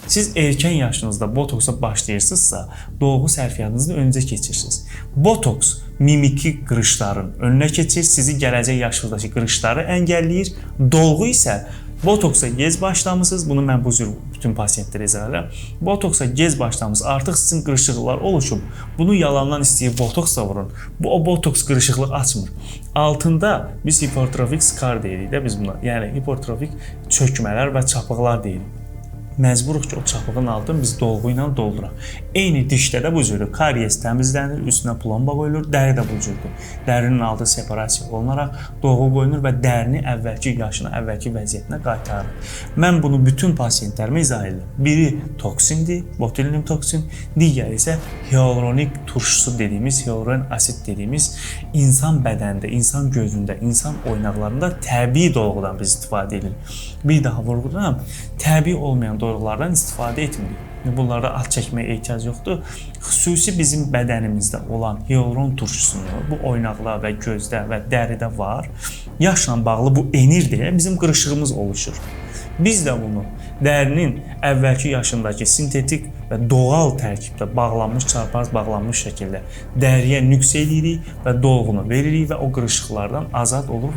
Siz erkən yaşınızda botoksa başlayırsınızsa, dolğu sərfiyyatınızı önünüzə keçirsiniz. Botoks mimiki qırışların önünə keçir, sizi gələcək yaşınızdakı qırışları əngəlləyir. Dolğu isə botoksa gec başlamısınız, bunu mən bu cür bütün pasientlərə izah edirəm. Botoksa gec başlamısınız, artıq sizin qırışıqlar oluşub. Bunu yalandan istəyir botoksla vurun. O botoks qırışıqlıq açmır. Altında biz hipertrofik skar deyirik də biz buna. Yəni hipertrofik çökmələr və çapıqlar deyirik. Məcburuq ki, o çapığın altını biz dolğu ilə dolduraq. Eyni dişdə də bu cürdür. Karies təmizlənir, üstünə plomba qoyulur, dəri də bu cürdür. Dərinin altı separasiya olunaraq dolğu qoyulur və dərini əvvəlki yaşına, əvvəlki vəziyyətinə qaytarır. Mən bunu bütün pasientlərimə izah edirəm. Biri toksindir, botulinum toksin, digəri isə hyaluronik turşusu dediyimiz, hyaluronik asid dediyimiz insan bədənində, insan gözündə, insan oynaqlarında təbii dolğudan biz istifadə edirik. Bir daha vurğulayıram, təbii olmayan dolğulardan istifadə etmirik. Bunlarda ad çəkməyə ehtiyac yoxdur. Xüsusi bizim bədənimizdə olan hyaluron turşusunu bu oynaqlar və gözdə və dəridə var. Yaşla bağlı bu enir deyə bizim qırışığımız oluşur. Biz də bunu dərinin əvvəlki yaşındakı sintetik və doğal tərkibdə bağlanmış, çarpaz bağlanmış şəkildə dəriyə nüks edirik və dolğunu veririk və o qırışıqlardan azad olur.